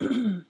Good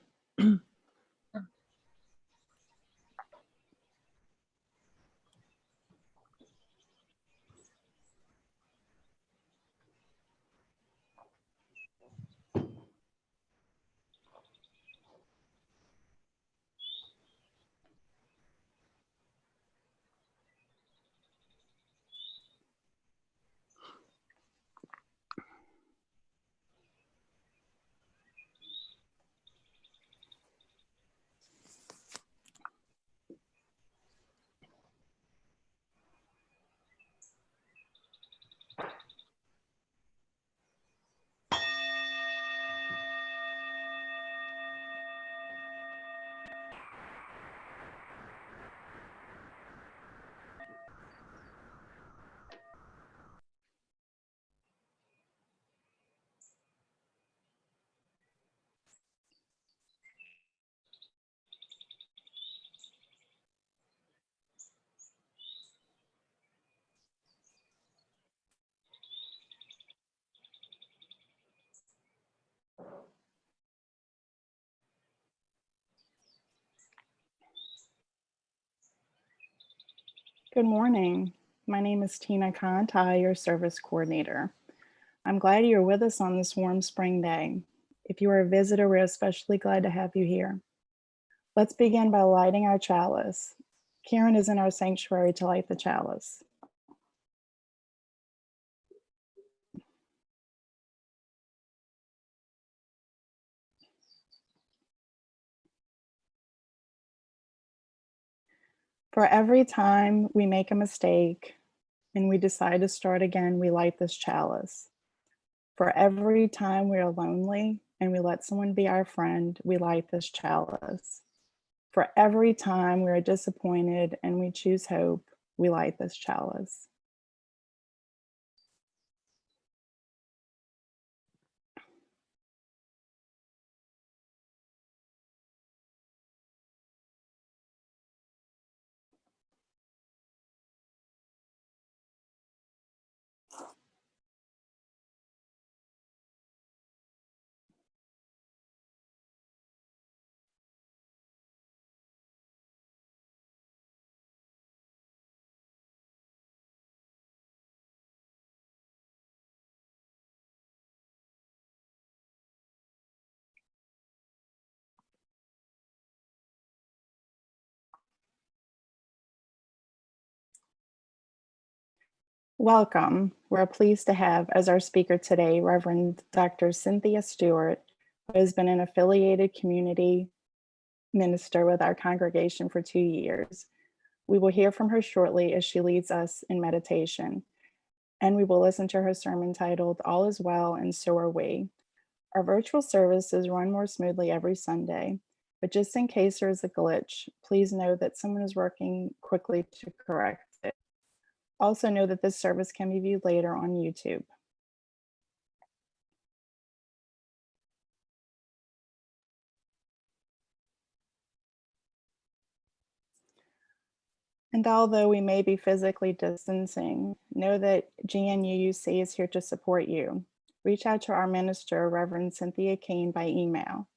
morning. My name is Tina Kantai, your service coordinator. I'm glad you're with us on this warm spring day. If you are a visitor, we're especially glad to have you here. Let's begin by lighting our chalice. Karen is in our sanctuary to light the chalice. For every time we make a mistake and we decide to start again, we light this chalice. For every time we are lonely and we let someone be our friend, we light this chalice. For every time we are disappointed and we choose hope, we light this chalice. Welcome. We're pleased to have as our speaker today, Reverend Dr. Cynthia Stewart, who has been an affiliated community minister with our congregation for 2 years. We will hear from her shortly as she leads us in meditation, and we will listen to her sermon titled, All is Well and So Are We. Our virtual services run more smoothly every Sunday, but just in case there is a glitch, please know that someone is working quickly to correct it. Also know that this service can be viewed later on YouTube. And although we may be physically distancing, know that GNUUC is here to support you. Reach out to our minister, Reverend Cynthia Kane, by email,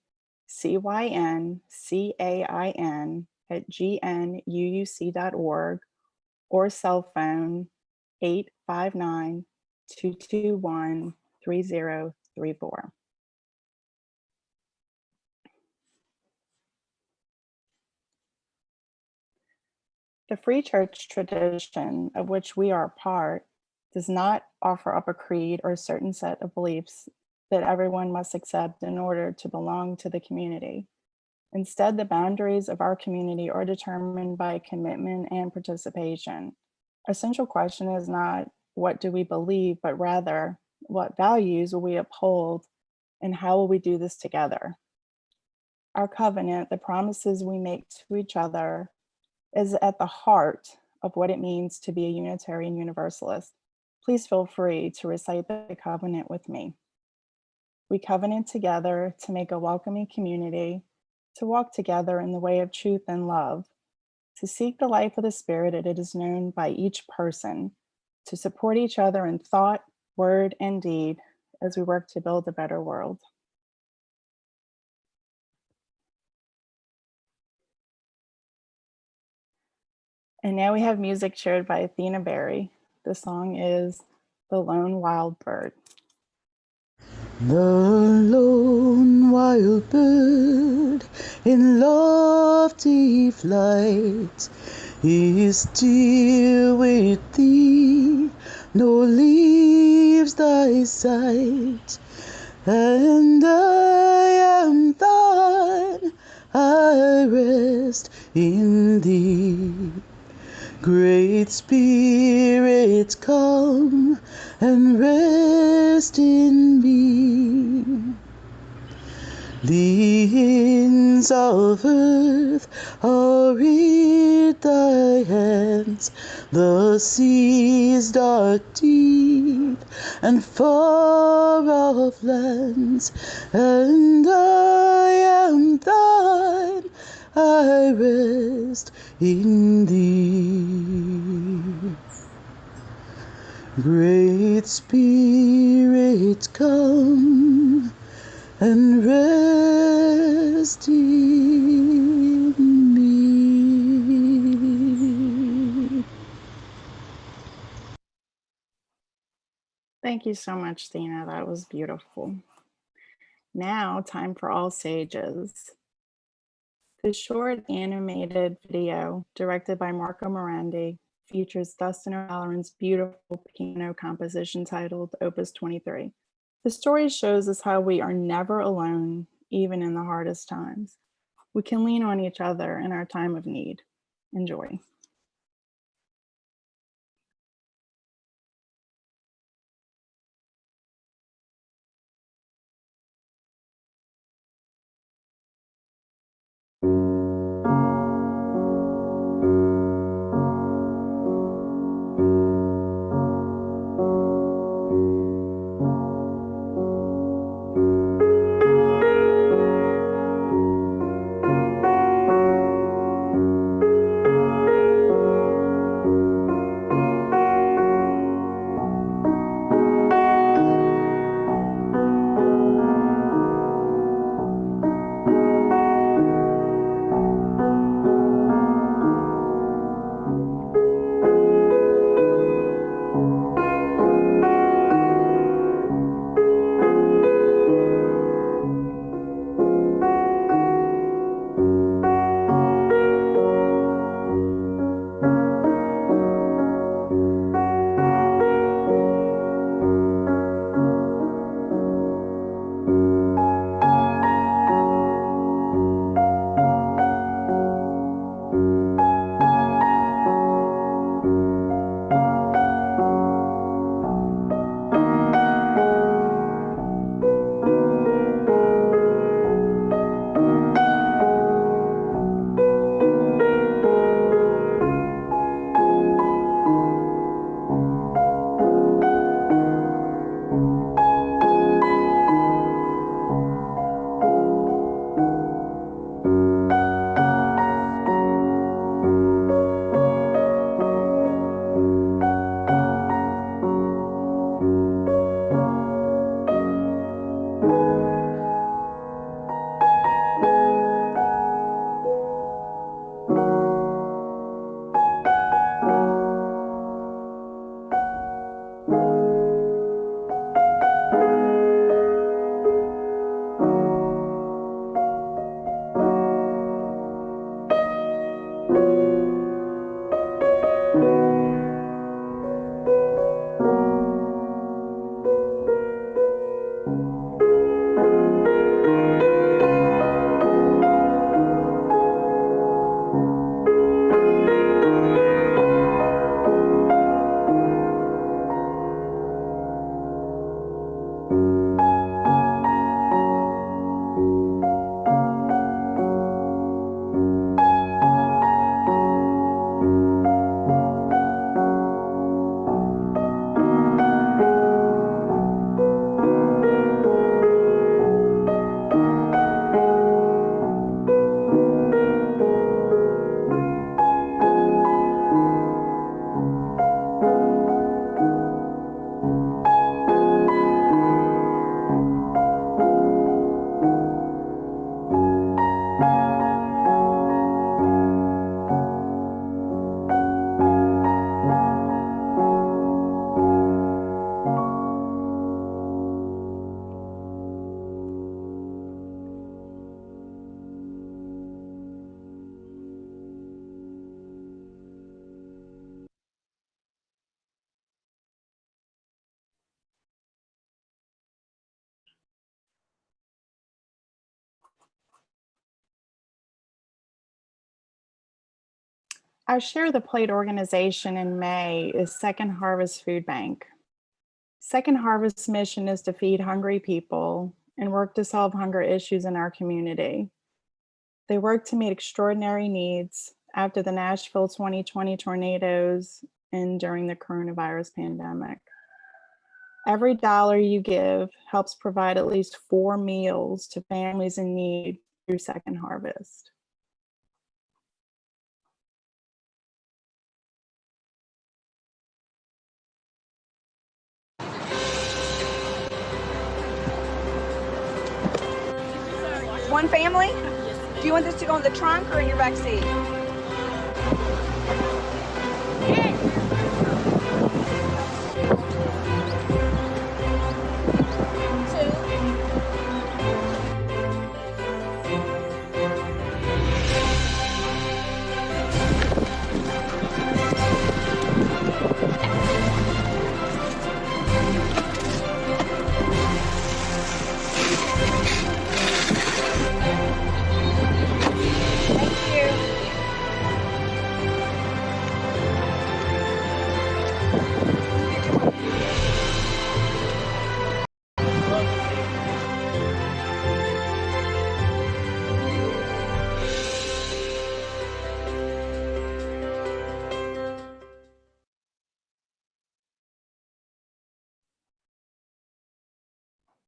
cyncain@gnuuc.org, or cell phone 859-221-3034. The Free Church tradition, of which we are a part, does not offer up a creed or a certain set of beliefs that everyone must accept in order to belong to the community. Instead, the boundaries of our community are determined by commitment and participation. Our central question is not what do we believe, but rather what values will we uphold and how will we do this together? Our covenant, the promises we make to each other, is at the heart of what it means to be a Unitarian Universalist. Please feel free to recite the covenant with me. We covenant together to make a welcoming community, to walk together in the way of truth and love, to seek the life of the Spirit as it is known by each person, to support each other in thought, word, and deed as we work to build a better world. And now we have music shared by Athena Berry. The song is The Lone Wild Bird. The lone wild bird in lofty flight is still with thee, nor leaves thy sight. And I am thine, I rest in thee. Great Spirit, come and rest in me. The ends of earth are in thy hands, the seas dark deep and far off lands, and I am thine, I rest in thee. Great Spirit, come and rest in me. Thank you so much, Dina. That was beautiful. Now, time for All Sages. The short animated video, directed by Marco Morandi, features Dustin O'Halloran's beautiful piano composition titled Opus 23. The story shows us how we are never alone, even in the hardest times. We can lean on each other in our time of need. Enjoy. Our Share the Plate organization in May is Second Harvest Food Bank. Second Harvest's mission is to feed hungry people and work to solve hunger issues in our community. They work to meet extraordinary needs after the Nashville 2020 tornadoes and during the coronavirus pandemic. Every dollar you give helps provide at least 4 meals to families in need through Second Harvest. One family? Do you want this to go in the trunk or in your back seat?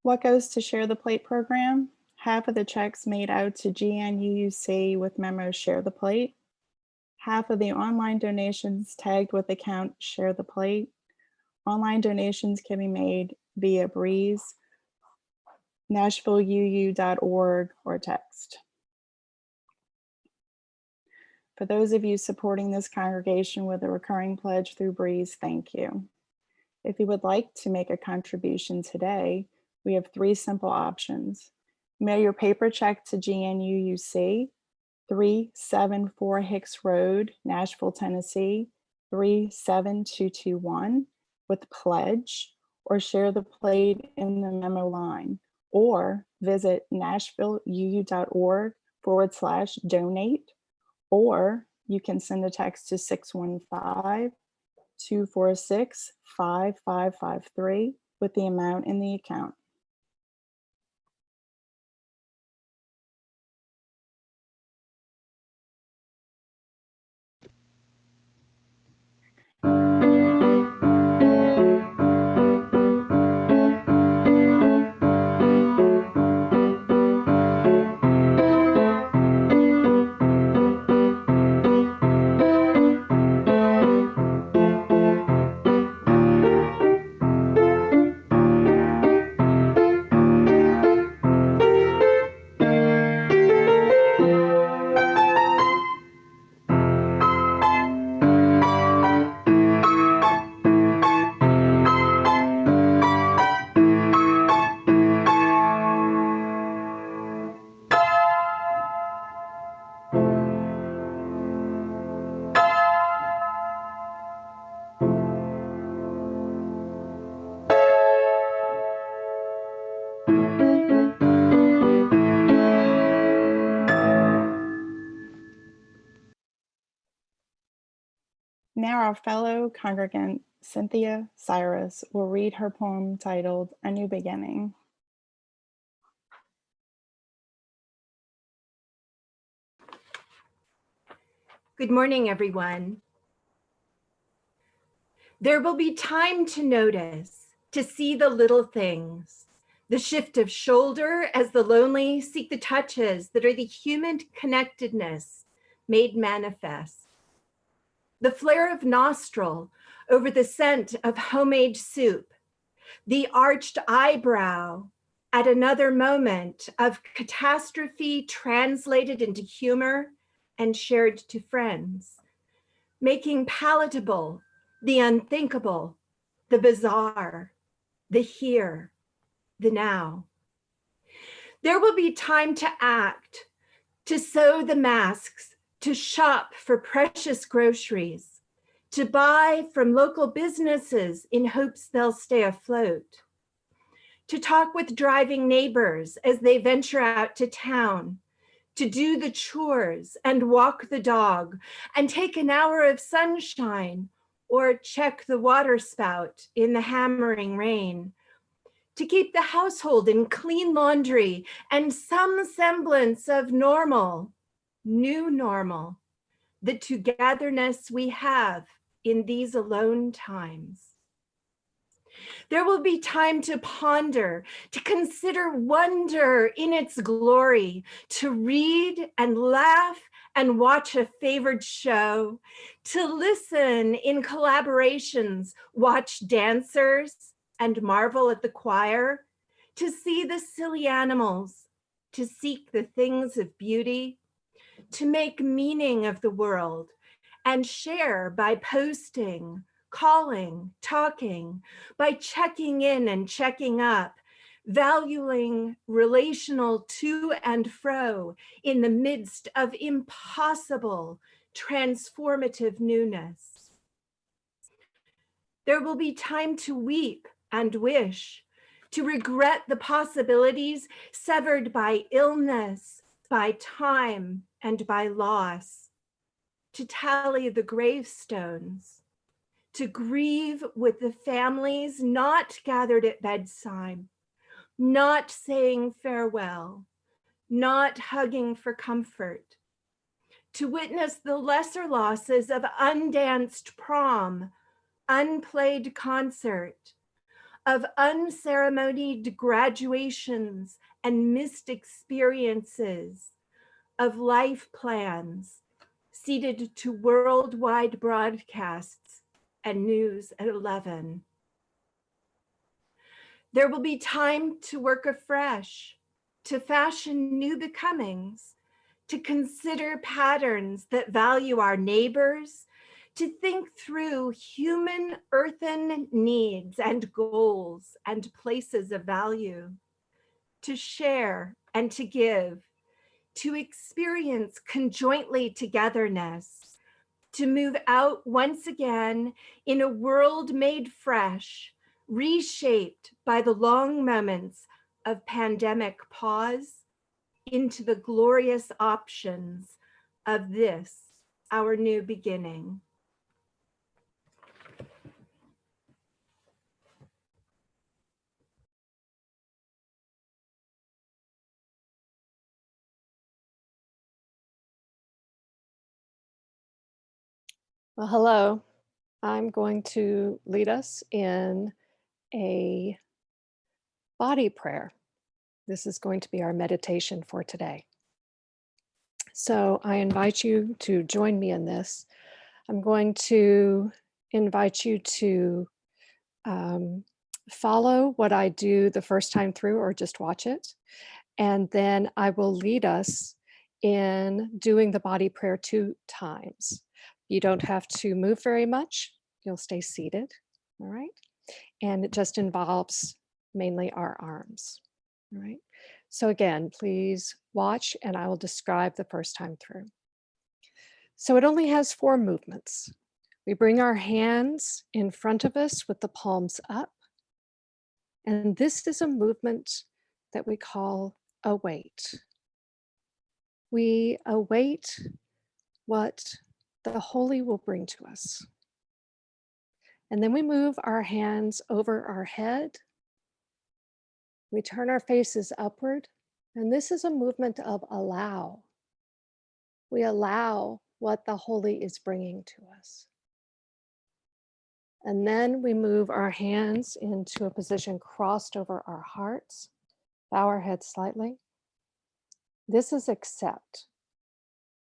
What goes to Share the Plate program? Half of the checks made out to GNUUC with memo Share the Plate. Half of the online donations tagged with account Share the Plate. Online donations can be made via Breeze, NashvilleUU.org, or text. For those of you supporting this congregation with a recurring pledge through Breeze, thank you. If you would like to make a contribution today, we have 3 simple options. Mail your paper check to GNUUC, 374 Hicks Road, Nashville, Tennessee, 37221 with pledge, or share the plate in the memo line, or visit nashvilleuu.org/donate, or you can send a text to 615-246-5553 with the amount in the account. Now our fellow congregant, Cynthia Cyrus, will read her poem titled A New Beginning. Good morning, everyone. There will be time to notice, to see the little things, the shift of shoulder as the lonely seek the touches that are the human connectedness made manifest. The flare of nostril over the scent of homemade soup, the arched eyebrow at another moment of catastrophe translated into humor and shared to friends, making palatable the unthinkable, the bizarre, the here, the now. There will be time to act, to sew the masks, to shop for precious groceries, to buy from local businesses in hopes they'll stay afloat, to talk with driving neighbors as they venture out to town, to do the chores and walk the dog and take an hour of sunshine or check the water spout in the hammering rain, to keep the household in clean laundry and some semblance of normal, new normal, the togetherness we have in these alone times. There will be time to ponder, to consider wonder in its glory, to read and laugh and watch a favored show, to listen in collaborations, watch dancers and marvel at the choir, to see the silly animals, to seek the things of beauty, to make meaning of the world and share by posting, calling, talking, by checking in and checking up, valuing relational to and fro in the midst of impossible, transformative newness. There will be time to weep and wish, to regret the possibilities severed by illness, by time, and by loss, to tally the gravestones, to grieve with the families not gathered at bedside, not saying farewell, not hugging for comfort, to witness the lesser losses of undanced prom, unplayed concert, of unceremonied graduations and missed experiences, of life plans, seated to worldwide broadcasts and news at 11. There will be time to work afresh, to fashion new becomings, to consider patterns that value our neighbors, to think through human earthen needs and goals and places of value, to share and to give, to experience conjointly togetherness, to move out once again in a world made fresh, reshaped by the long moments of pandemic pause into the glorious options of this, our new beginning. Well, hello. I'm going to lead us in a body prayer. This is going to be our meditation for today. So I invite you to join me in this. I'm going to invite you to follow what I do the first time through or just watch it. And then I will lead us in doing the body prayer 2 times. You don't have to move very much. You'll stay seated, all right? And it just involves mainly our arms, all right? So again, please watch and I will describe the first time through. So it only has 4 movements. We bring our hands in front of us with the palms up. And this is a movement that we call await. We await what the Holy will bring to us. And then we move our hands over our head. We turn our faces upward. And this is a movement of allow. We allow what the Holy is bringing to us. And then we move our hands into a position crossed over our hearts. Bow our heads slightly. This is accept.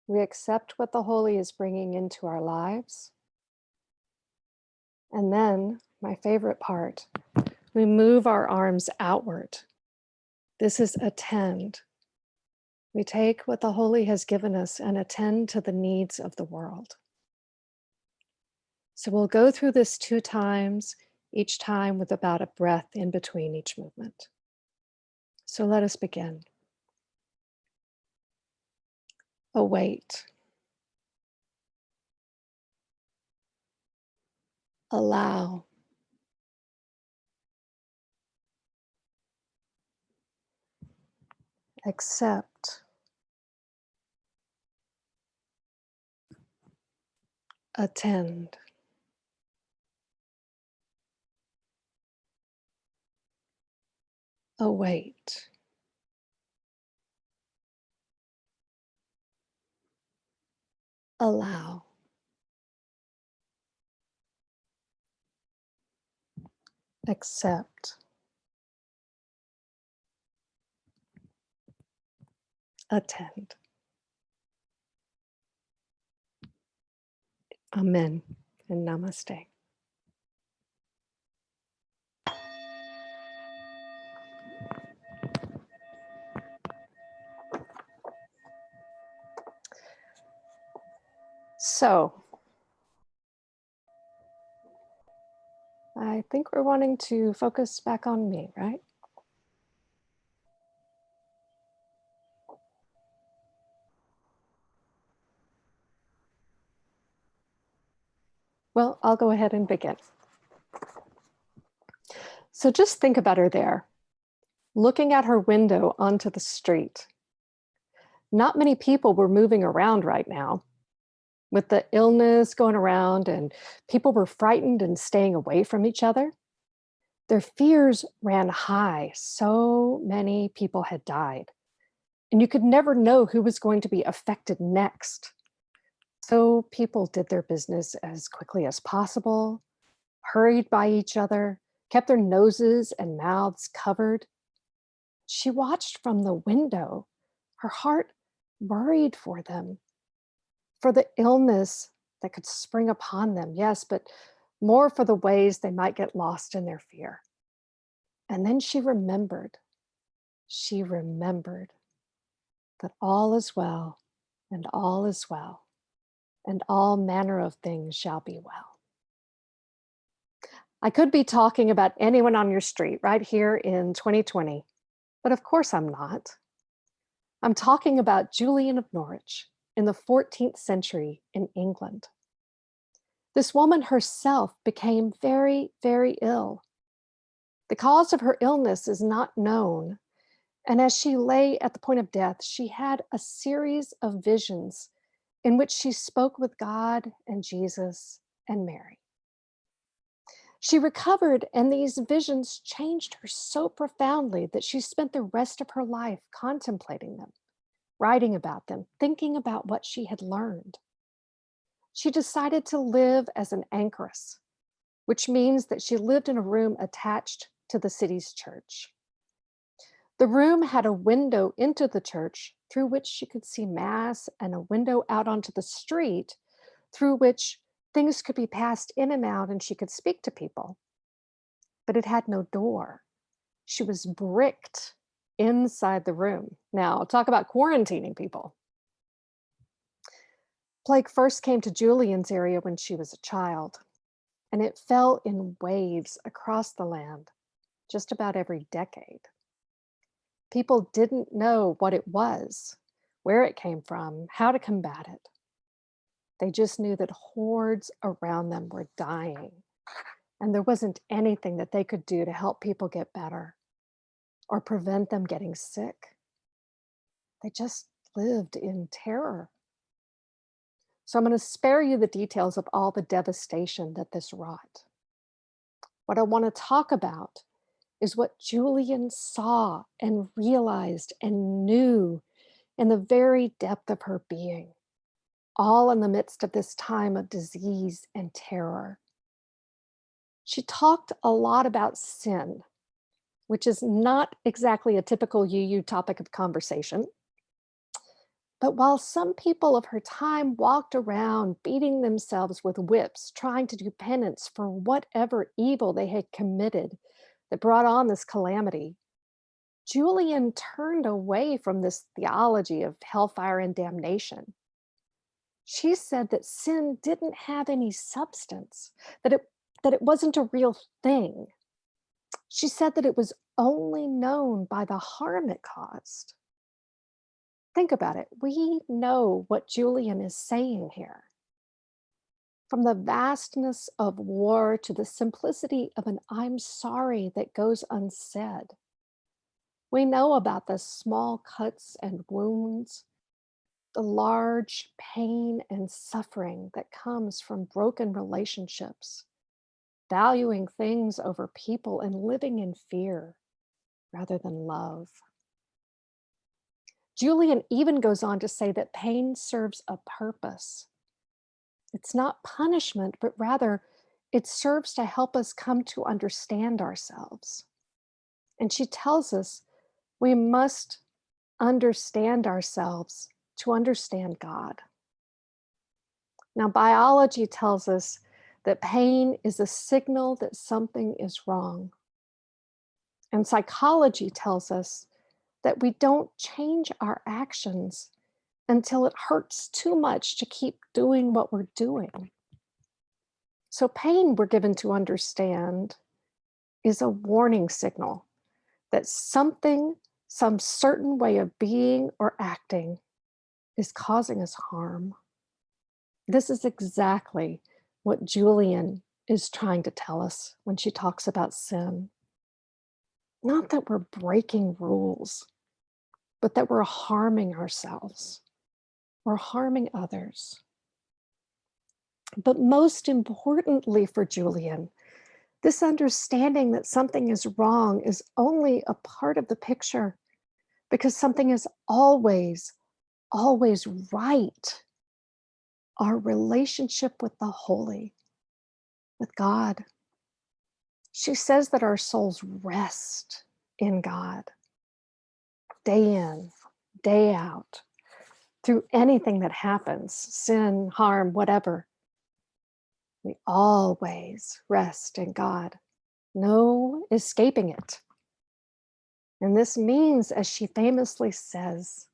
We accept what the Holy is bringing into our lives. And then, my favorite part, we move our arms outward. This is attend. We take what the Holy has given us and attend to the needs of the world. So we'll go through this 2 times, each time with about a breath in between each movement. So let us begin. Await. Allow. Accept. Attend. Await. Allow. Accept. Attend. Amen and namaste. So, I think we're wanting to focus back on me, right? Well, I'll go ahead and begin. So just think about her there, looking at her window onto the street. Not many people were moving around right now. With the illness going around and people were frightened and staying away from each other, their fears ran high. So many people had died, and you could never know who was going to be affected next. So people did their business as quickly as possible, hurried by each other, kept their noses and mouths covered. She watched from the window, her heart worried for them, for the illness that could spring upon them, yes, but more for the ways they might get lost in their fear. And then she remembered that all is well, and all is well, and all manner of things shall be well. I could be talking about anyone on your street right here in 2020, but of course I'm not. I'm talking about Julian of Norwich in the 14th century in England. This woman herself became very, very ill. The cause of her illness is not known, and as she lay at the point of death, she had a series of visions in which she spoke with God and Jesus and Mary. She recovered, and these visions changed her so profoundly that she spent the rest of her life contemplating them, writing about them, thinking about what she had learned. She decided to live as an anchoress, which means that she lived in a room attached to the city's church. The room had a window into the church through which she could see Mass, and a window out onto the street through which things could be passed in and out and she could speak to people. But it had no door. She was bricked inside the room. Now, talk about quarantining people. Plague first came to Julian's area when she was a child, and it fell in waves across the land just about every decade. People didn't know what it was, where it came from, how to combat it. They just knew that hordes around them were dying, and there wasn't anything that they could do to help people get better or prevent them getting sick. They just lived in terror. So I'm going to spare you the details of all the devastation that this wrought. What I want to talk about is what Julian saw and realized and knew in the very depth of her being, all in the midst of this time of disease and terror. She talked a lot about sin, which is not exactly a typical UU topic of conversation. But while some people of her time walked around beating themselves with whips, trying to do penance for whatever evil they had committed that brought on this calamity, Julian turned away from this theology of hellfire and damnation. She said that sin didn't have any substance, that it wasn't a real thing. She said that it was only known by the harm it caused. Think about it. We know what Julian is saying here. From the vastness of war to the simplicity of an I'm sorry that goes unsaid. We know about the small cuts and wounds, the large pain and suffering that comes from broken relationships, valuing things over people, and living in fear rather than love. Julian even goes on to say that pain serves a purpose. It's not punishment, but rather it serves to help us come to understand ourselves. And she tells us we must understand ourselves to understand God. Now, biology tells us that pain is a signal that something is wrong. And psychology tells us that we don't change our actions until it hurts too much to keep doing what we're doing. So pain, we're given to understand, is a warning signal that something, some certain way of being or acting is causing us harm. This is exactly what Julian is trying to tell us when she talks about sin. Not that we're breaking rules, but that we're harming ourselves or harming others. But most importantly for Julian, this understanding that something is wrong is only a part of the picture, because something is always, always right. Our relationship with the holy, with God. She says that our souls rest in God, day in, day out, through anything that happens, sin, harm, whatever. We always rest in God. No escaping it. And this means, as she famously says,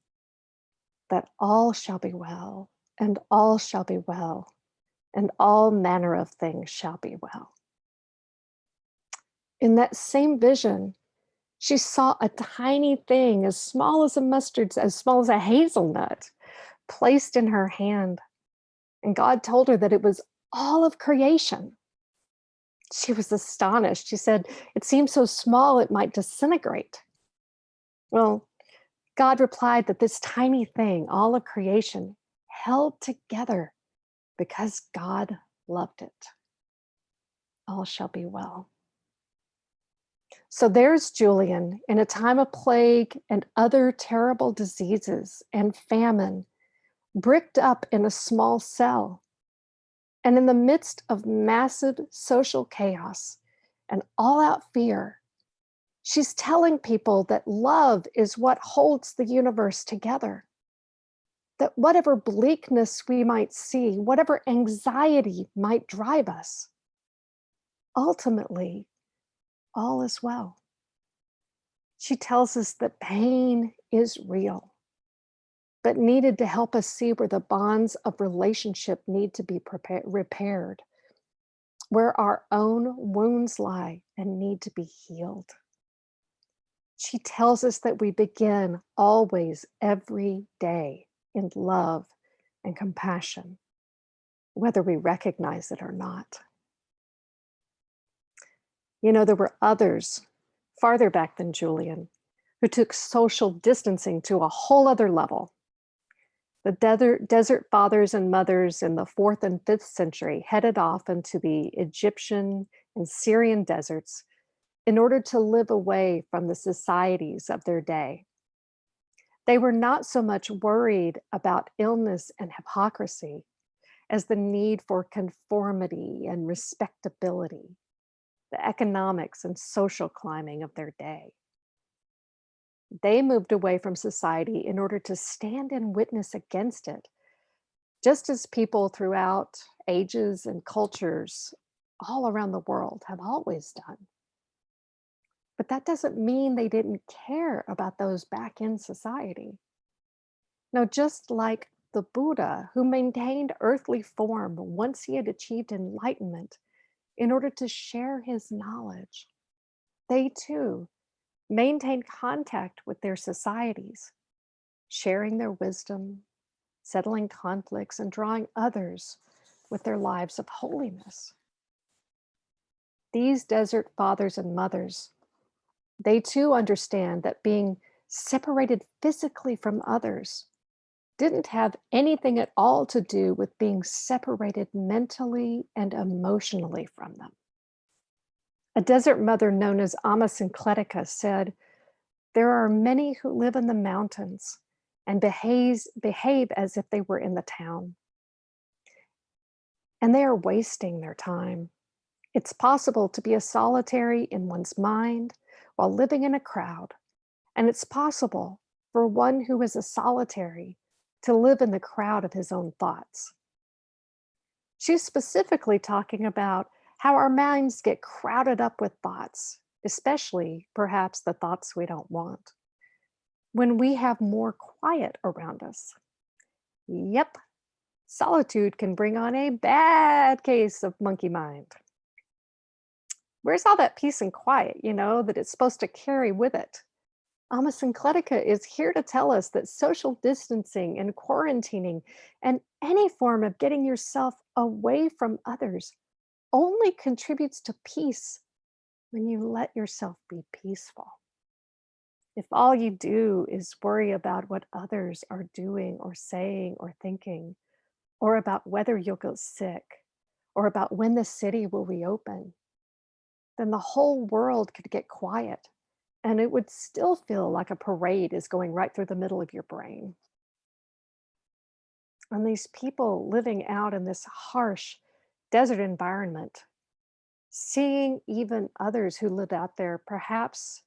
that all shall be well, and all shall be well, and all manner of things shall be well. In that same vision, she saw a tiny thing as small as a mustard, as small as a hazelnut, placed in her hand. And God told her that it was all of creation. She was astonished. She said, "It seems so small it might disintegrate." Well, God replied that this tiny thing, all of creation, held together because God loved it. All shall be well. So there's Julian in a time of plague and other terrible diseases and famine, bricked up in a small cell. And in the midst of massive social chaos and all-out fear, she's telling people that love is what holds the universe together. That whatever bleakness we might see, whatever anxiety might drive us, ultimately, all is well. She tells us that pain is real, but needed to help us see where the bonds of relationship need to be repaired, where our own wounds lie and need to be healed. She tells us that we begin always, every day, in love and compassion, whether we recognize it or not. You know, there were others farther back than Julian who took social distancing to a whole other level. The desert fathers and mothers in the 4th and 5th century headed off into the Egyptian and Syrian deserts in order to live away from the societies of their day. They were not so much worried about illness and hypocrisy as the need for conformity and respectability, the economics and social climbing of their day. They moved away from society in order to stand in witness against it, just as people throughout ages and cultures all around the world have always done. But that doesn't mean they didn't care about those back in society. No, just like the Buddha, who maintained earthly form once he had achieved enlightenment in order to share his knowledge, they too maintained contact with their societies, sharing their wisdom, settling conflicts, and drawing others with their lives of holiness. These desert fathers and mothers, they too understand that being separated physically from others didn't have anything at all to do with being separated mentally and emotionally from them. A desert mother known as Ama said, "There are many who live in the mountains and behave as if they were in the town, and they are wasting their time. It's possible to be a solitary in one's mind while living in a crowd, and it's possible for one who is a solitary to live in the crowd of his own thoughts." She's specifically talking about how our minds get crowded up with thoughts, especially perhaps the thoughts we don't want, when we have more quiet around us. Yep, solitude can bring on a bad case of monkey mind. Where's all that peace and quiet, that it's supposed to carry with it? Ama Syncletica is here to tell us that social distancing and quarantining and any form of getting yourself away from others only contributes to peace when you let yourself be peaceful. If all you do is worry about what others are doing or saying or thinking, or about whether you'll go sick, or about when the city will reopen, then the whole world could get quiet and it would still feel like a parade is going right through the middle of your brain. And these people living out in this harsh desert environment, seeing even others who lived out there perhaps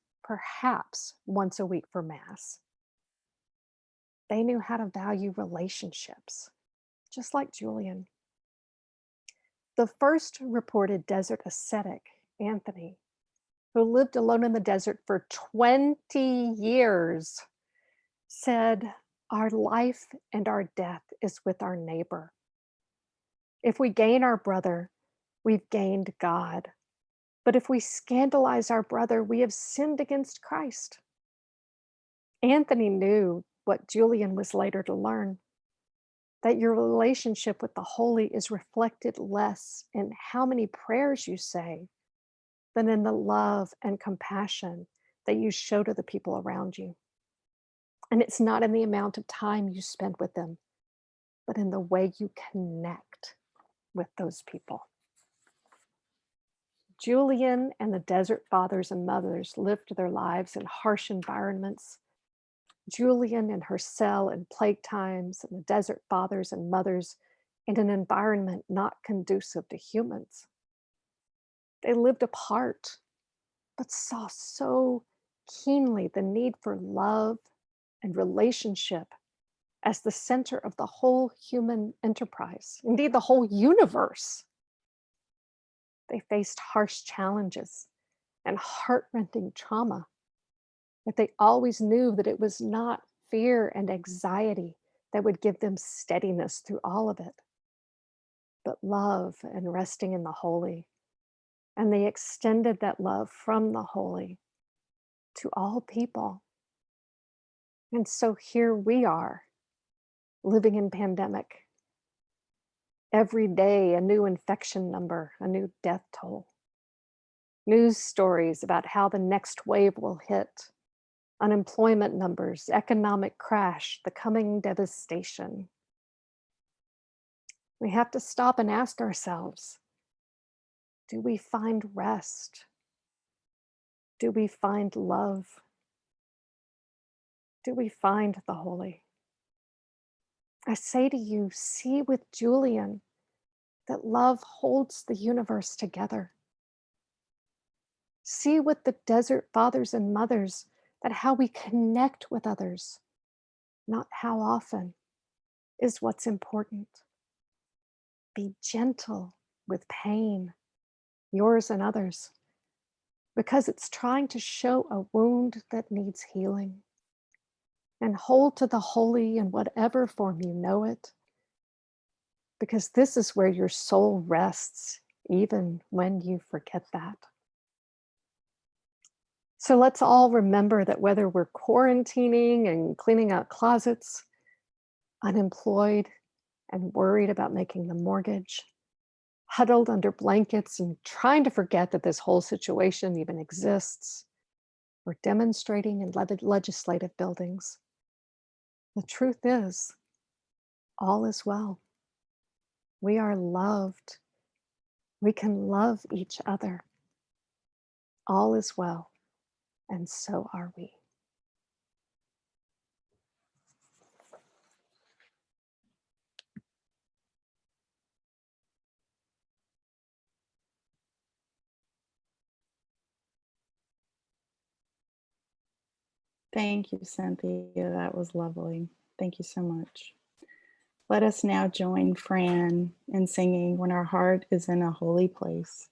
once a week for mass, they knew how to value relationships, just like Julian. The first reported desert ascetic, Anthony, who lived alone in the desert for 20 years, said, "Our life and our death is with our neighbor. If we gain our brother, we've gained God. But if we scandalize our brother, we have sinned against Christ." Anthony knew what Julian was later to learn, that your relationship with the holy is reflected less in how many prayers you say than in the love and compassion that you show to the people around you. And it's not in the amount of time you spend with them, but in the way you connect with those people. Julian and the desert fathers and mothers lived their lives in harsh environments. Julian in her cell in plague times, and the desert fathers and mothers in an environment not conducive to humans. They lived apart, but saw so keenly the need for love and relationship as the center of the whole human enterprise, indeed, the whole universe. They faced harsh challenges and heart-rending trauma, but they always knew that it was not fear and anxiety that would give them steadiness through all of it, but love and resting in the holy. And they extended that love from the holy to all people. And so here we are, living in pandemic. Every day, a new infection number, a new death toll. News stories about how the next wave will hit. Unemployment numbers, economic crash, the coming devastation. We have to stop and ask ourselves, do we find rest? Do we find love? Do we find the holy? I say to you, see with Julian that love holds the universe together. See with the desert fathers and mothers that how we connect with others, not how often, is what's important. Be gentle with pain, yours and others, because it's trying to show a wound that needs healing. And hold to the holy in whatever form you know it, because this is where your soul rests, even when you forget that. So let's all remember that whether we're quarantining and cleaning out closets, unemployed and worried about making the mortgage, huddled under blankets and trying to forget that this whole situation even exists, or demonstrating in legislative buildings, the truth is all is well. We are loved. We can love each other. All is well, and so are we. Thank you, Cynthia. That was lovely. Thank you so much. Let us now join Fran in singing When Our Heart is in a Holy Place.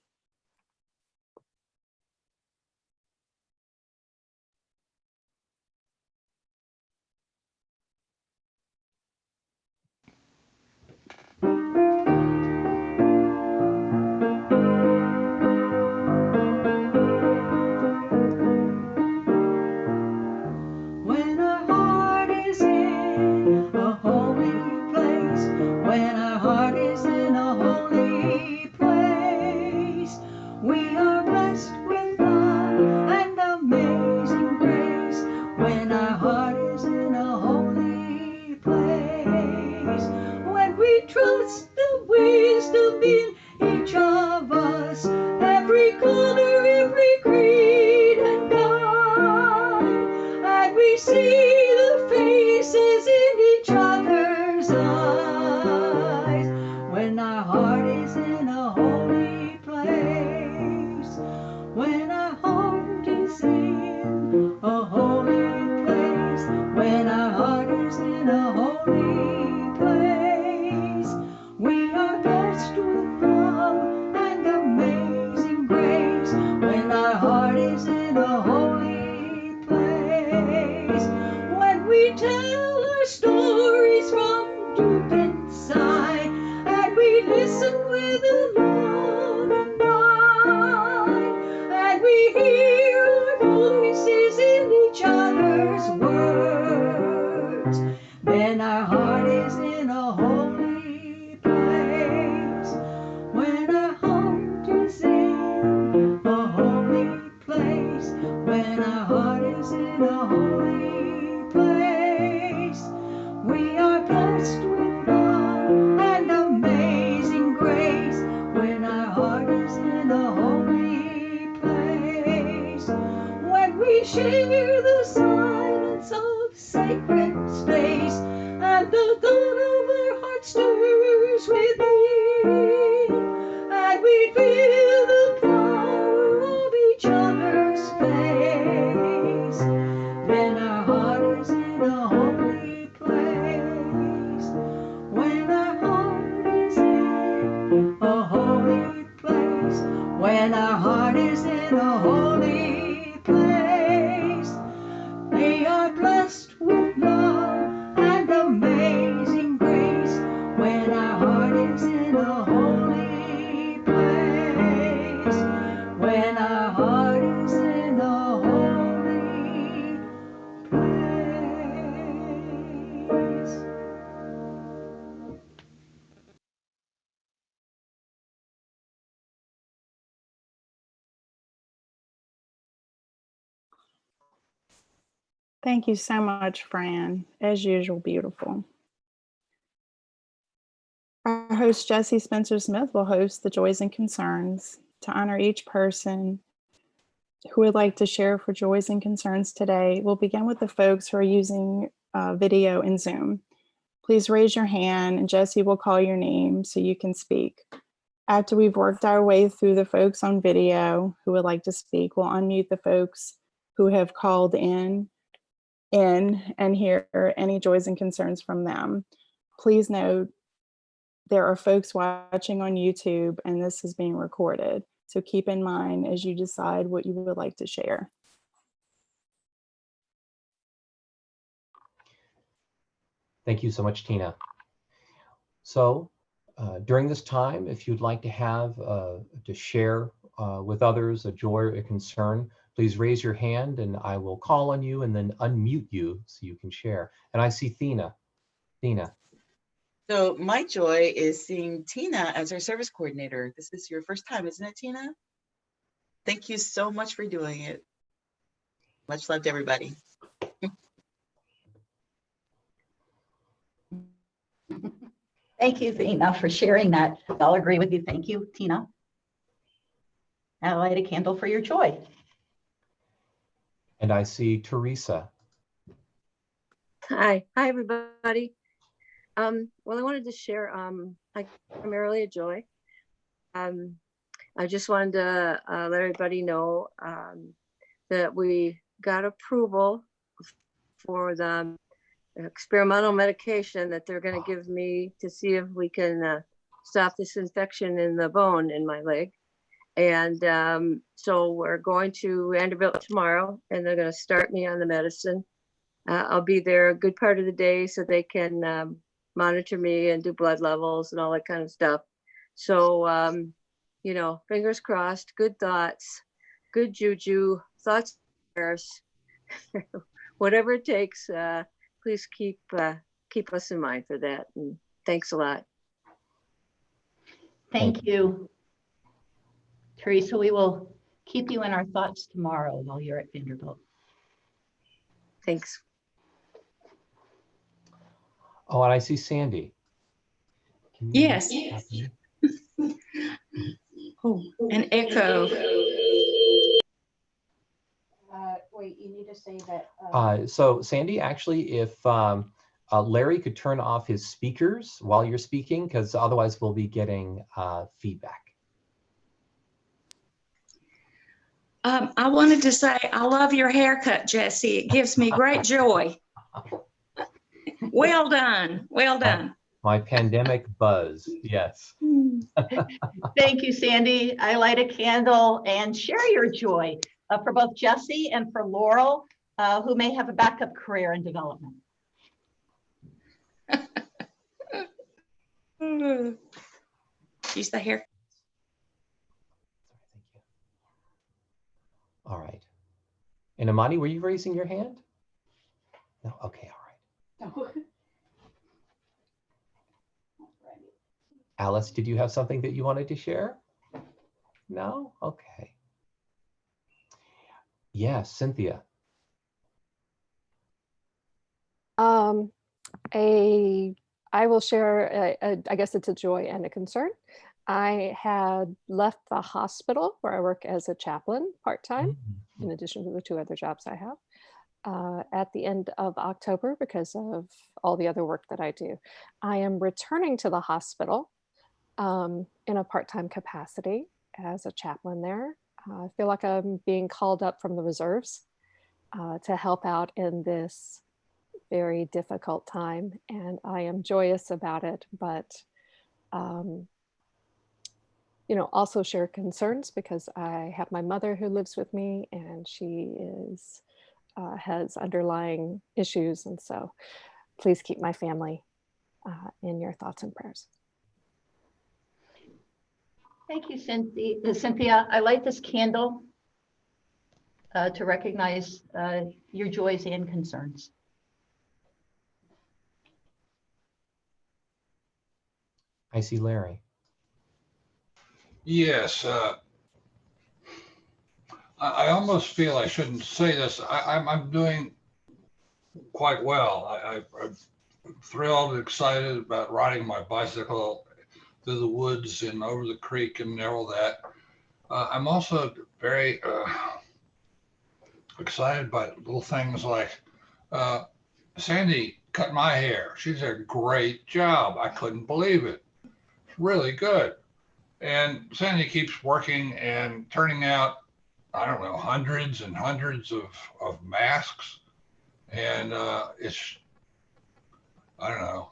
When our heart is in a holy place, when our heart is in a holy place, we are blessed with love and amazing grace. When our heart is in a holy place, when we trust the wisdom in each of us, every color, every creed and kind, and we see the faces in each other's eyes. When our heart is in a holy place, when our heart is in a holy place, when our heart is in a holy place, we are blessed with love and amazing grace. When our heart is in a holy place, when we tell our stories from deep inside, and we listen with a longing mind, and we hear our voices in each other's words, then our heart is in a holy place. When our heart is in a holy place, when our heart is in a holy place, we are blessed with love and amazing grace. When our heart is in a holy place, when we share the silence of sacred space, and the thought of our heart stirs within, and we feel the power of each other's face, then our heart is in a holy place. When our heart is in a holy place, when our heart is in a holy place, they are blessed with love and amazing grace. When our heart is in a holy place, when our heart is in a holy place. Thank you so much, Fran. As usual, beautiful. Our host, Jesse Spencer Smith, will host the Joys and Concerns to honor each person who would like to share for joys and concerns today. We'll begin with the folks who are using video in Zoom. Please raise your hand and Jesse will call your name so you can speak. After we've worked our way through the folks on video who would like to speak, we'll unmute the folks who have called in and hear any joys and concerns from them. Please note there are folks watching on YouTube and this is being recorded. So keep in mind as you decide what you would like to share. Thank you so much, Tina. So during this time, if you'd like to have to share with others a joy or a concern, please raise your hand and I will call on you and then unmute you so you can share. And I see Tina. Tina. So my joy is seeing Tina as our service coordinator. This is your first time, isn't it, Tina? Thank you so much for doing it. Much love to everybody. Thank you, Tina, for sharing that. I'll agree with you. Thank you, Tina. Now light a candle for your joy. And I see Teresa. Hi everybody. Well, I wanted to share, I primarily a joy. I just wanted to let everybody know that we got approval for the experimental medication that they're going to give me to see if we can stop this infection in the bone in my leg. And so we're going to Vanderbilt tomorrow, and they're going to start me on the medicine. I'll be there a good part of the day so they can monitor me and do blood levels and all that kind of stuff. So, you know, fingers crossed, good thoughts, good juju, thoughts, prayers, whatever it takes. Please keep us in mind for that. And thanks a lot. Thank you, Teresa. We will keep you in our thoughts tomorrow while you're at Vanderbilt. Thanks. Oh, and I see Sandy. Yes. Oh, an echo. Wait, you need to say that. So Sandy, actually, if Larry could turn off his speakers while you're speaking, because otherwise we'll be getting feedback. I wanted to say, I love your haircut, Jesse. It gives me great joy. Well done. Well done. My pandemic buzz. Yes. Thank you, Sandy. I light a candle and share your joy for both Jesse and for Laurel, who may have a backup career in development. You stay here. All right. And Amani, were you raising your hand? No. Okay. All right. Alice, did you have something that you wanted to share? No? Okay. Yes, Cynthia. I will share, I guess it's a joy and a concern. I had left the hospital where I work as a chaplain part-time, in addition to the 2 other jobs I have, at the end of October because of all the other work that I do. I am returning to the hospital in a part-time capacity as a chaplain there. I feel like I'm being called up from the reserves to help out in this very difficult time, and I am joyous about it, but you know, also share concerns because I have my mother who lives with me, and she is has underlying issues, and so please keep my family in your thoughts and prayers. Thank you, Cynthia. I light this candle to recognize your joys and concerns. I see Larry. Yes. I almost feel I shouldn't say this. I'm doing quite well. I'm thrilled and excited about riding my bicycle through the woods and over the creek and all that. I'm also very excited by little things like Sandy cut my hair. She did a great job. I couldn't believe it. It's really good. And Sandy keeps working and turning out, I don't know, hundreds and hundreds of masks. And it's, I don't know.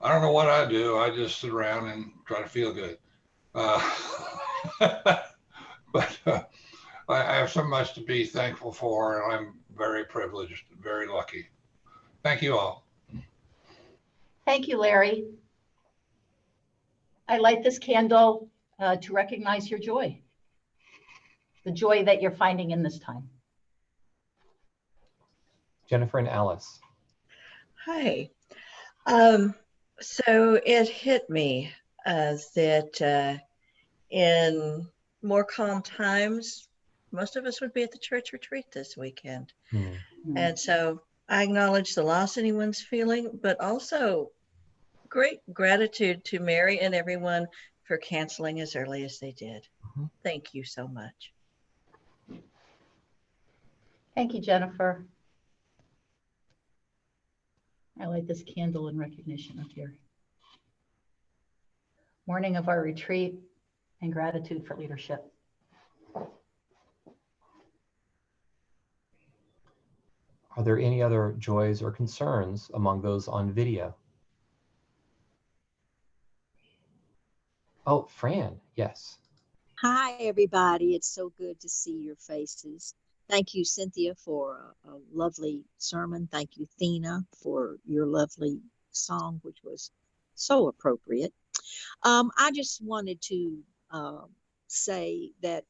I don't know what I do. I just sit around and try to feel good. But I have so much to be thankful for, and I'm very privileged, very lucky. Thank you all. Thank you, Larry. I light this candle to recognize your joy, the joy that you're finding in this time. Jennifer and Alice. Hi. So it hit me that in more calm times, most of us would be at the church retreat this weekend. And so I acknowledge the loss anyone's feeling, but also great gratitude to Mary and everyone for canceling as early as they did. Thank you so much. Thank you, Jennifer. I light this candle in recognition of your morning of our retreat and gratitude for leadership. Are there any other joys or concerns among those on video? Oh, Fran, yes. Hi, everybody. It's so good to see your faces. Thank you, Cynthia, for a lovely sermon. Thank you, Thina, for your lovely song, which was so appropriate. I just wanted to say that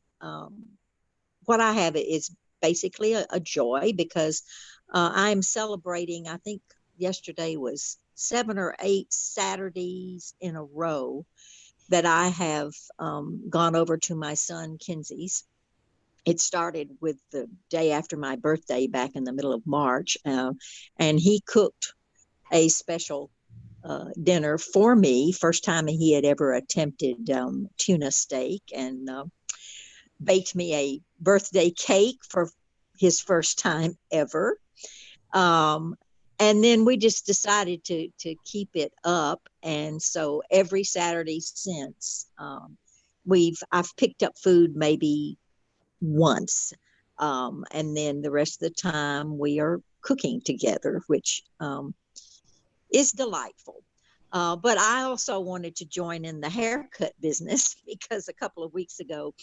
what I have is basically a joy because I'm celebrating, I think yesterday was 7 or 8 Saturdays in a row that I have gone over to my son Kenzie's. It started with the day after my birthday back in the middle of March, and he cooked a special dinner for me, first time he had ever attempted tuna steak, and baked me a birthday cake for his first time ever. And then we just decided to keep it up. And so every Saturday since, I've picked up food maybe once. And then the rest of the time we are cooking together, which is delightful. But I also wanted to join in the haircut business because a couple of weeks ago,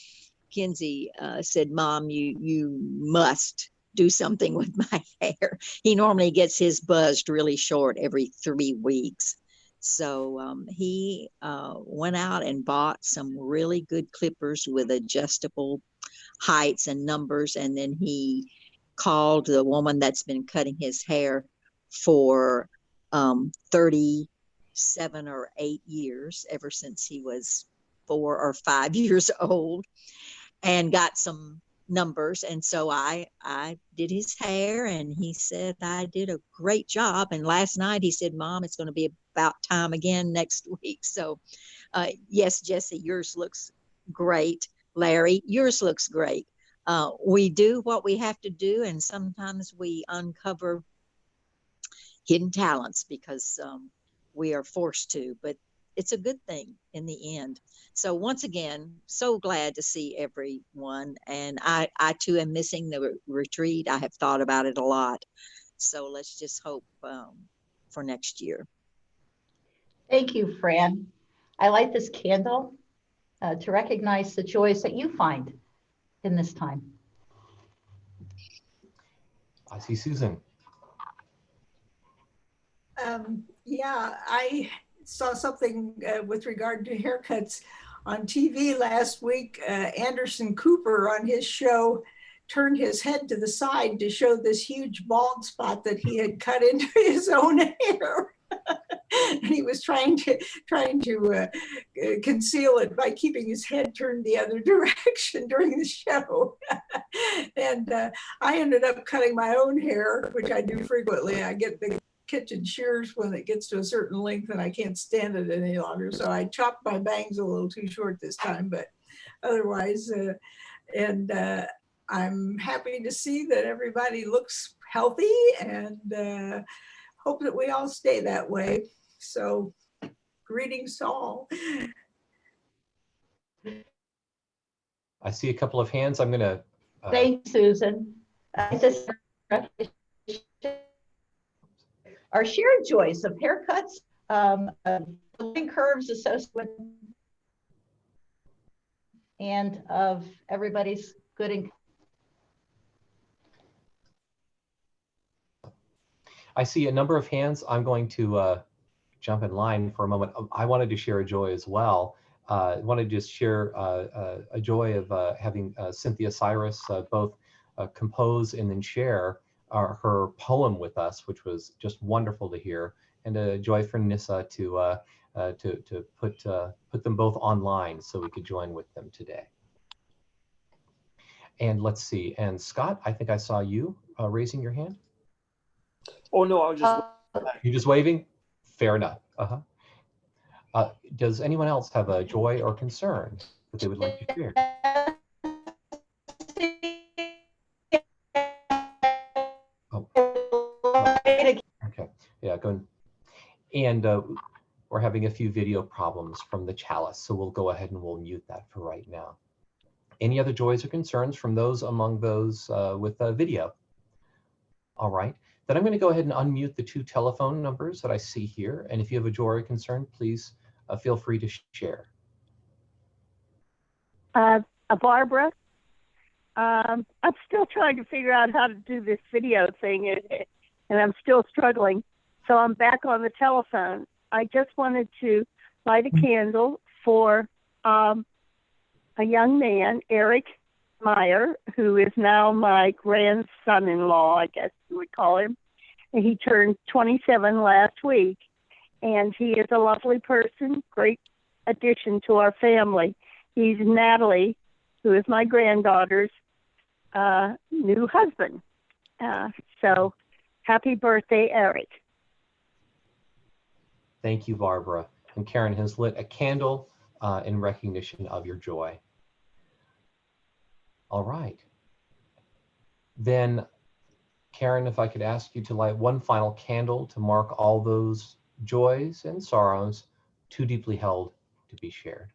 Kenzie said, "Mom, you must do something with my hair." He normally gets his buzzed really short every 3 weeks. So he went out and bought some really good clippers with adjustable heights and numbers. And then he called the woman that's been cutting his hair for 37 or 8 years, ever since he was 4 or 5 years old, and got some numbers. And so I did his hair, and he said I did a great job. And last night he said, "Mom, it's going to be about time again next week." So yes, Jesse, yours looks great. Larry, yours looks great. We do what we have to do, and sometimes we uncover hidden talents because we are forced to, but it's a good thing in the end. So once again, so glad to see everyone. And I too am missing the retreat. I have thought about it a lot. So let's just hope for next year. Thank you, Fran. I light this candle to recognize the joys that you find in this time. I see Susan. Yeah, I saw something with regard to haircuts on TV last week. Anderson Cooper on his show turned his head to the side to show this huge bald spot that he had cut into his own hair. And he was trying to conceal it by keeping his head turned the other direction during the show. And I ended up cutting my own hair, which I do frequently. I get the kitchen shears when it gets to a certain length and I can't stand it any longer. So I chopped my bangs a little too short this time, but otherwise, I'm happy to see that everybody looks healthy, and hope that we all stay that way. So greetings to all. I see a couple of hands. I'm going to. Thanks, Susan. Our shared joys of haircuts, learning curves associated with, and of everybody's good and. I see a number of hands. I'm going to jump in line for a moment. I wanted to share a joy as well. I wanted to just share a joy of having Cynthia Cyrus both compose and then share her poem with us, which was just wonderful to hear, and a joy for Nissa to put them both online so we could join with them today. And let's see, and Scott, I think I saw you raising your hand. Oh no, I was just. You're just waving? Fair enough. Does anyone else have a joy or concern that they would like to share? Oh. Okay, yeah, go. And we're having a few video problems from the chalice, so we'll go ahead and we'll mute that for right now. Any other joys or concerns from those among those with video? All right, then I'm going to go ahead and unmute the 2 telephone numbers that I see here. And if you have a joy or concern, please feel free to share. Barbara, I'm still trying to figure out how to do this video thing, and I'm still struggling. So I'm back on the telephone. I just wanted to light a candle for a young man, Eric Meyer, who is now my grandson-in-law, I guess you would call him. And he turned 27 last week. And he is a lovely person, great addition to our family. He's Natalie, who is my granddaughter's new husband. So happy birthday, Eric. Thank you, Barbara. And Karen has lit a candle in recognition of your joy. All right. Then, Karen, if I could ask you to light one final candle to mark all those joys and sorrows too deeply held to be shared.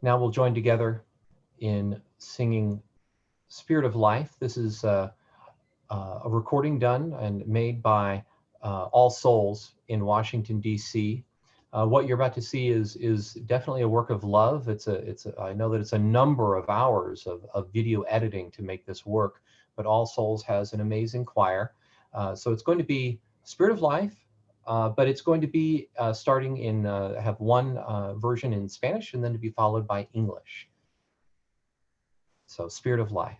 Now we'll join together in singing Spirit of Life. This is a recording done and made by All Souls in Washington, D.C. What you're about to see is definitely a work of love. I know that it's a number of hours of video editing to make this work, but All Souls has an amazing choir. So it's going to be Spirit of Life, but it's going to be starting in, have one version in Spanish and then to be followed by English. So Spirit of Life.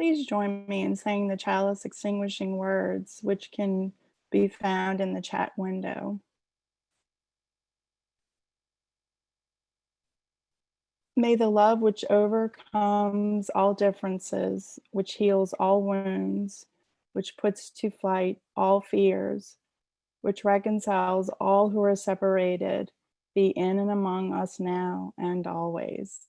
Please join me in saying the chalice extinguishing words, which can be found in the chat window. May the love which overcomes all differences, which heals all wounds, which puts to flight all fears, which reconciles all who are separated, be in and among us now and always.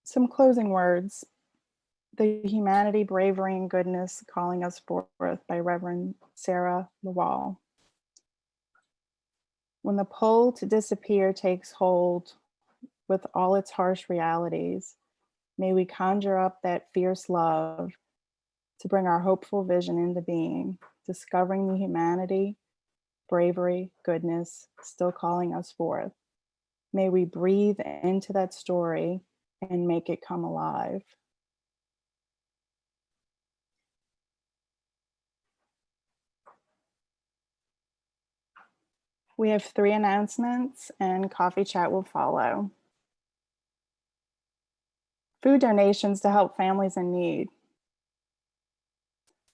Some closing words. The Humanity, Bravery, and Goodness Calling Us Forth by Reverend Sarah Lawal. When the pull to disappear takes hold with all its harsh realities, may we conjure up that fierce love to bring our hopeful vision into being, discovering the humanity, bravery, goodness still calling us forth. May we breathe into that story and make it come alive. We have 3 announcements and coffee chat will follow. Food donations to help families in need.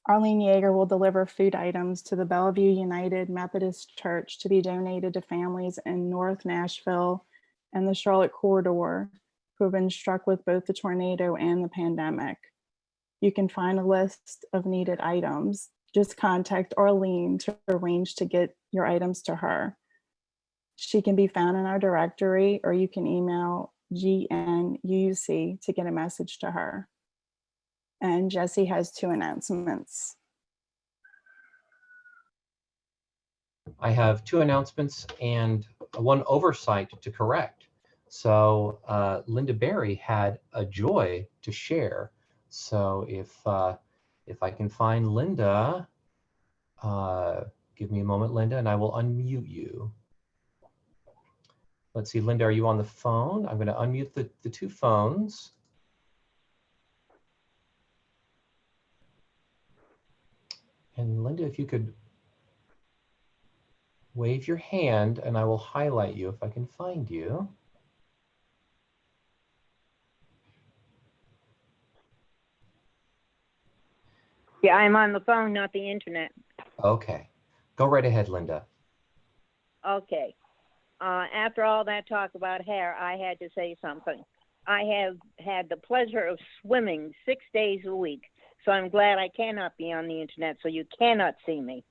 Arlene Yeager will deliver food items to the Bellevue United Methodist Church to be donated to families in North Nashville and the Charlotte corridor who have been struck with both the tornado and the pandemic. You can find a list of needed items. Just contact Arlene to arrange to get your items to her. She can be found in our directory, or you can email GNUUC to get a message to her. And Jesse has 2 announcements. I have 2 announcements and 1 oversight to correct. So Linda Berry had a joy to share. So if I can find Linda, give me a moment, Linda, and I will unmute you. Let's see, Linda, are you on the phone? I'm going to unmute the 2 phones. And Linda, if you could wave your hand and I will highlight you if I can find you. Yeah, I'm on the phone, not the internet. Okay, go right ahead, Linda. Okay. After all that talk about hair, I had to say something. I have had the pleasure of swimming 6 days a week, so I'm glad I cannot be on the internet, so you cannot see me.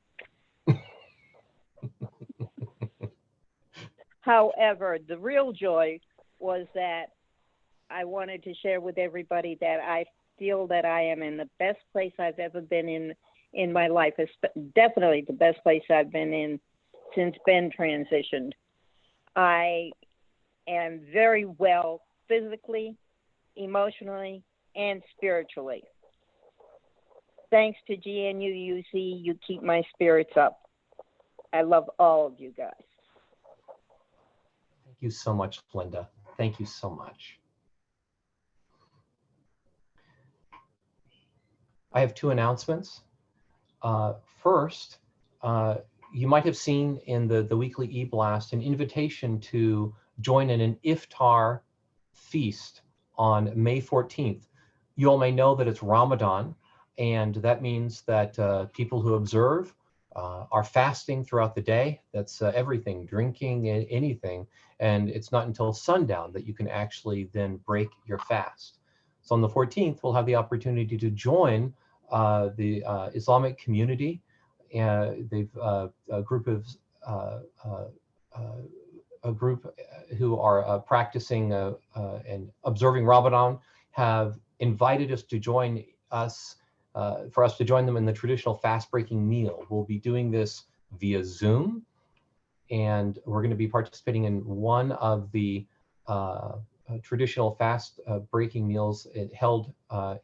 However, the real joy was that I wanted to share with everybody that I feel that I am in the best place I've ever been in my life. It's definitely the best place I've been in since Ben transitioned. I am very well physically, emotionally, and spiritually. Thanks to GNUUC, you keep my spirits up. I love all of you guys. Thank you so much, Linda. Thank you so much. I have 2 announcements. First, you might have seen in the weekly e-blast an invitation to join in an iftar feast on May 14th. You all may know that it's Ramadan, and that means that people who observe are fasting throughout the day. That's everything, drinking, anything. And it's not until sundown that you can actually then break your fast. So on the 14th, we'll have the opportunity to join the Islamic community. They've a group who are practicing and observing Ramadan have invited us to join us, for us to join them in the traditional fast-breaking meal. We'll be doing this via Zoom, and we're going to be participating in one of the traditional fast-breaking meals held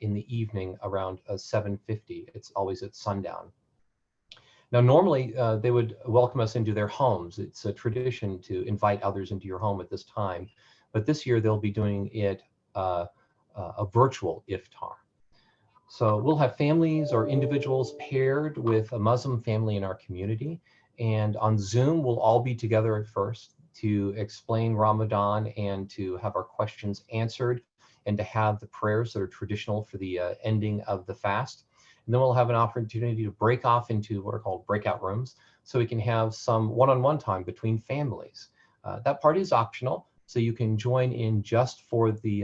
in the evening around 7:50. It's always at sundown. Now, normally they would welcome us into their homes. It's a tradition to invite others into your home at this time, but this year they'll be doing it a virtual iftar. So we'll have families or individuals paired with a Muslim family in our community, and on Zoom we'll all be together at first to explain Ramadan and to have our questions answered and to have the prayers that are traditional for the ending of the fast. And then we'll have an opportunity to break off into what are called breakout rooms so we can have some one-on-one time between families. That part is optional, so you can join in just for the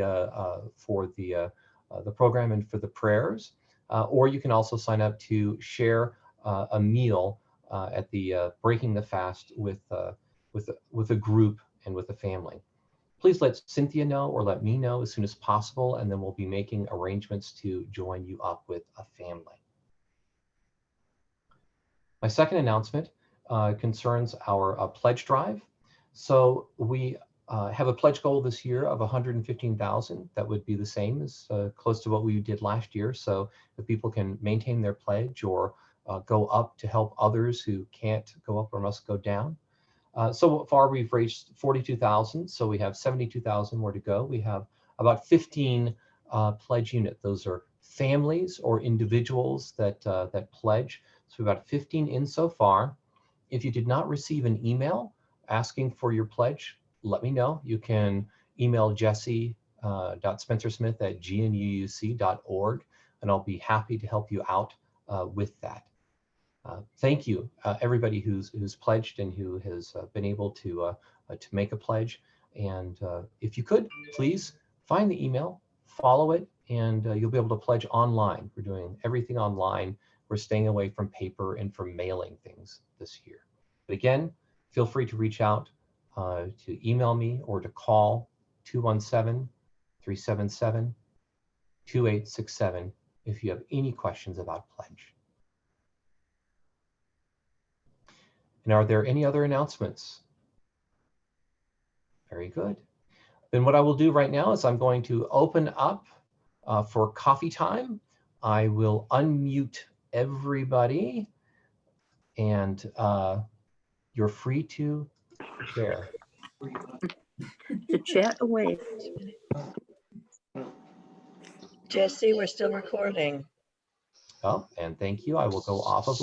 program and for the prayers, or you can also sign up to share a meal at the breaking the fast with a group and with a family. Please let Cynthia know or let me know as soon as possible, and then we'll be making arrangements to join you up with a family. My second announcement concerns our pledge drive. So we have a pledge goal this year of 115,000. That would be the same as close to what we did last year. So if people can maintain their pledge or go up to help others who can't go up or must go down. So far we've raised 42,000, so we have 72,000 more to go. We have about 15 pledge units. Those are families or individuals that pledge. So we've got 15 in so far. If you did not receive an email asking for your pledge, let me know. You can email jesse.spencersmith@gnuuc.org, and I'll be happy to help you out with that. Thank you, everybody who's pledged and who has been able to make a pledge. And if you could, please find the email, follow it, and you'll be able to pledge online. We're doing everything online. We're staying away from paper and from mailing things this year. But again, feel free to reach out, to email me or to call 217-377-2867 if you have any questions about pledge. And are there any other announcements? Very good. Then what I will do right now is I'm going to open up for coffee time. I will unmute everybody, and you're free to share. To chat away. Jesse, we're still recording. Oh, and thank you. I will go off of